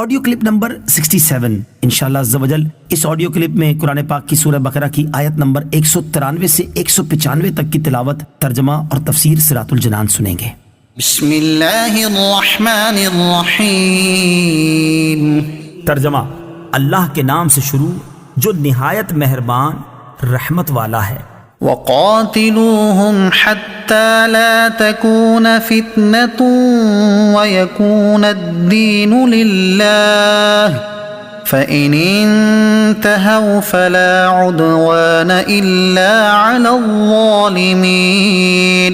Audio clip number 67 انشاءاللہ عز و جل اس آڈیو کلپ میں قرآن پاک کی سورہ بقرہ کی آیت نمبر 193 سے 195 تک کی تلاوت، ترجمہ اور تفسیر صراط الجنان سنیں گے۔ بسم اللہ الرحمن الرحیم۔ ترجمہ: اللہ کے نام سے شروع جو نہایت مہربان رحمت والا ہے۔ وقاتلوهم حتى لا تكون فتنة ويكون الدين لله فإن انتهوا فلا عدوان إلا على الظالمين۔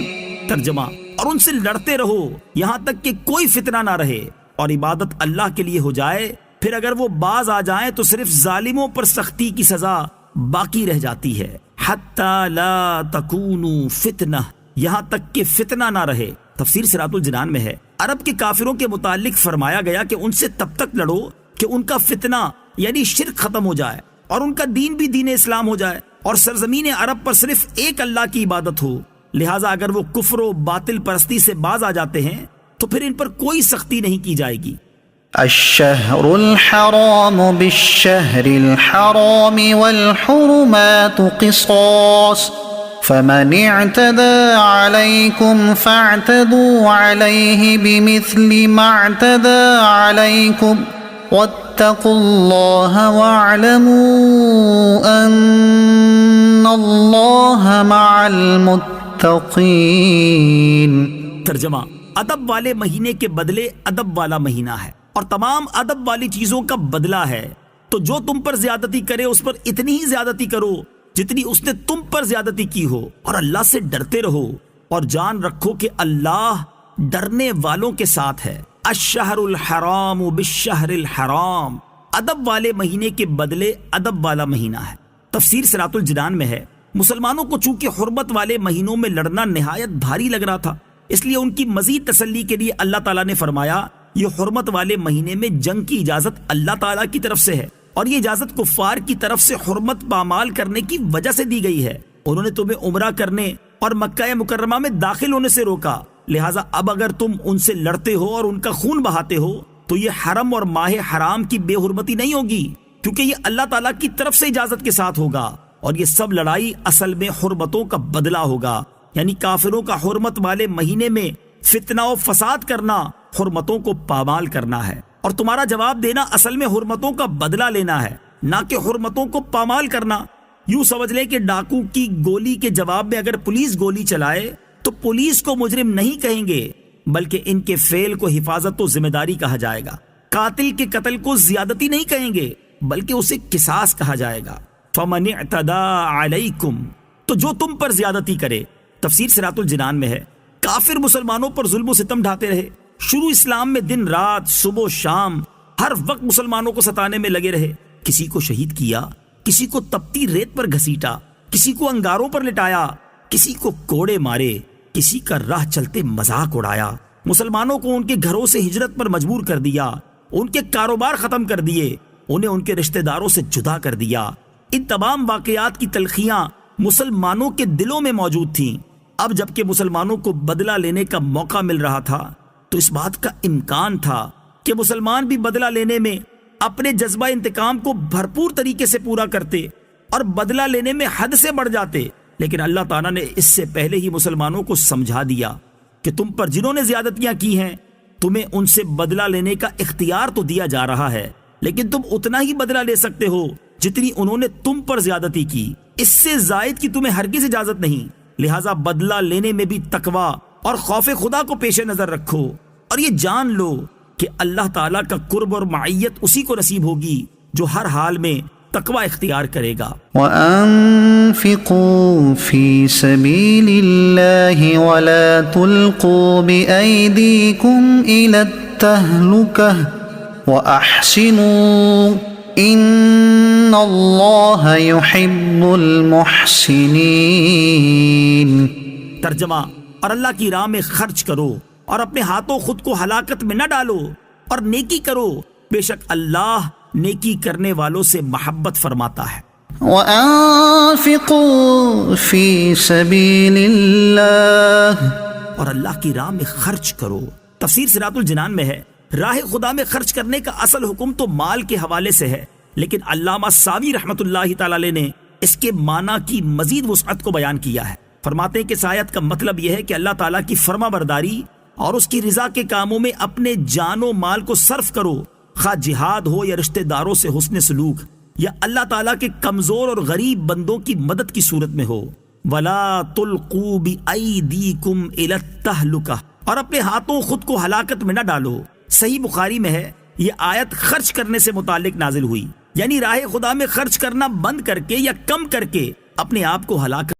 ترجمہ: اور ان سے لڑتے رہو یہاں تک کہ کوئی فتنہ نہ رہے اور عبادت اللہ کے لیے ہو جائے، پھر اگر وہ باز آ جائیں تو صرف ظالموں پر سختی کی سزا باقی رہ جاتی ہے۔ حتی لا تکونوا فتنہ، یہاں تک کہ فتنہ نہ رہے۔ تفسیر صراط الجنان میں ہے عرب کے کافروں کے متعلق فرمایا گیا کہ ان سے تب تک لڑو کہ ان کا فتنہ یعنی شرک ختم ہو جائے اور ان کا دین بھی دین اسلام ہو جائے اور سرزمین عرب پر صرف ایک اللہ کی عبادت ہو۔ لہٰذا اگر وہ کفر و باطل پرستی سے باز آ جاتے ہیں تو پھر ان پر کوئی سختی نہیں کی جائے گی۔ الشہر الحرام بالشہر الحرام والحرمات قصاص فمن اعتدى عليكم فاعتدوا عليه بمثل ما اعتدى عليكم واتقوا الله واعلموا ان الله مع المتقين۔ ترجمہ: ادب والے مہینے کے بدلے ادب والا مہینہ ہے اور تمام ادب والی چیزوں کا بدلہ ہے، تو جو تم پر زیادتی کرے اس پر اتنی ہی زیادتی کرو جتنی اس نے تم پر زیادتی کی ہو، اور اللہ سے ڈرتے رہو اور جان رکھو کہ اللہ ڈرنے والوں کے ساتھ ہے۔ الشہر الحرام بالشہر الحرام، ادب والے مہینے کے بدلے ادب والا مہینہ ہے۔ تفسیر صراط الجنان میں ہے مسلمانوں کو چونکہ حرمت والے مہینوں میں لڑنا نہایت بھاری لگ رہا تھا، اس لیے ان کی مزید تسلی کے لیے اللہ تعالیٰ نے فرمایا یہ حرمت والے مہینے میں جنگ کی اجازت اللہ تعالیٰ کی طرف سے ہے، اور یہ اجازت کفار کی طرف سے حرمت پامال کرنے کی وجہ سے دی گئی ہے۔ انہوں نے تمہیں عمرہ کرنے اور مکہ مکرمہ میں داخل ہونے سے روکا، لہٰذا اب اگر تم ان سے لڑتے ہو اور ان کا خون بہاتے ہو تو یہ حرم اور ماہ حرام کی بے حرمتی نہیں ہوگی، کیونکہ یہ اللہ تعالیٰ کی طرف سے اجازت کے ساتھ ہوگا، اور یہ سب لڑائی اصل میں حرمتوں کا بدلہ ہوگا، یعنی کافروں کا حرمت والے مہینے میں فتنہ و فساد کرنا حرمتوں کو پامال کرنا ہے، اور تمہارا جواب دینا اصل میں حرمتوں کا بدلہ لینا ہے، نہ کہ حرمتوں کو پامال کرنا۔ یوں سمجھ لیں کہ ڈاکو کی گولی کے جواب میں اگر پولیس گولی چلائے تو پولیس کو مجرم نہیں کہیں گے، بلکہ ان کے فعل کو حفاظت و ذمہ داری کہا جائے گا۔ قاتل کے قتل کو زیادتی نہیں کہیں گے بلکہ اسے قصاص کہا جائے گا۔ فمن اعتدى علیکم، تو جو تم پر زیادتی کرے۔ تفسیر صراط الجنان میں ہے کافر مسلمانوں پر ظلم و ستم ڈھاتے رہے، شروع اسلام میں دن رات صبح و شام ہر وقت مسلمانوں کو ستانے میں لگے رہے، کسی کو شہید کیا، کسی کو تپتی ریت پر گھسیٹا، کسی کو انگاروں پر لٹایا، کسی کو کوڑے مارے، کسی کا راہ چلتے مذاق اڑایا، مسلمانوں کو ان کے گھروں سے ہجرت پر مجبور کر دیا، ان کے کاروبار ختم کر دیے، انہیں ان کے رشتہ داروں سے جدا کر دیا۔ ان تمام واقعات کی تلخیاں مسلمانوں کے دلوں میں موجود تھیں۔ اب جبکہ مسلمانوں کو بدلہ لینے کا موقع مل رہا تھا تو اس بات کا امکان تھا کہ مسلمان بھی بدلہ لینے میں اپنے جذبہ انتقام کو بھرپور طریقے سے پورا کرتے اور بدلہ لینے میں حد سے بڑھ جاتے، لیکن اللہ تعالیٰ نے اس سے پہلے ہی مسلمانوں کو سمجھا دیا کہ تم پر جنہوں نے زیادتیاں کی ہیں تمہیں ان سے بدلہ لینے کا اختیار تو دیا جا رہا ہے، لیکن تم اتنا ہی بدلہ لے سکتے ہو جتنی انہوں نے تم پر زیادتی کی، اس سے زائد کی تمہیں ہرگز اجازت نہیں۔ لہٰذا بدلہ لینے میں بھی تقویٰ اور خوف خدا کو پیش نظر رکھو، اور یہ جان لو کہ اللہ تعالیٰ کا قرب اور معیت اسی کو نصیب ہوگی جو ہر حال میں تقویٰ اختیار کرے گا۔ وَأَنفِقُوا فِي سَبِيلِ اللَّهِ وَلَا تُلْقُوا بِأَيْدِيكُمْ إِلَى التَّهْلُكَةِ وَأَحْسِنُوا إِنَّ اللَّهَ يُحِبُّ الْمُحْسِنِينَ۔ ترجمہ: اور اللہ کی راہ میں خرچ کرو اور اپنے ہاتھوں خود کو ہلاکت میں نہ ڈالو اور نیکی کرو، بے شک اللہ نیکی کرنے والوں سے محبت فرماتا ہے۔ وَأَنفِقُوا فِي سَبِيلِ اللَّهِ، اور اللہ کی راہ میں خرچ کرو۔ تفسیر صراط الجنان میں ہے راہ خدا میں خرچ کرنے کا اصل حکم تو مال کے حوالے سے ہے، لیکن علامہ ساوی رحمت اللہ تعالی علیہ نے اس کے معنی کی مزید وسعت کو بیان کیا ہے۔ فرماتے ہیں کہ اس آیت کا مطلب یہ ہے کہ اللہ تعالیٰ کی فرما برداری اور اس کی رضا کے کاموں میں اپنے جان و مال کو صرف کرو، خواہ جہاد ہو یا رشتہ داروں سے حسن سلوک، یا اللہ تعالیٰ کے کمزور اور غریب بندوں کی مدد کی صورت میں ہو۔ وَلَا تُلْقُوا بِأَيْدِيكُمْ إِلَى التَّهْلُكَةِ، اور اپنے ہاتھوں خود کو ہلاکت میں نہ ڈالو۔ صحیح بخاری میں ہے یہ آیت خرچ کرنے سے متعلق نازل ہوئی، یعنی راہ خدا میں خرچ کرنا بند کر کے یا کم کر کے اپنے آپ کو ہلاکت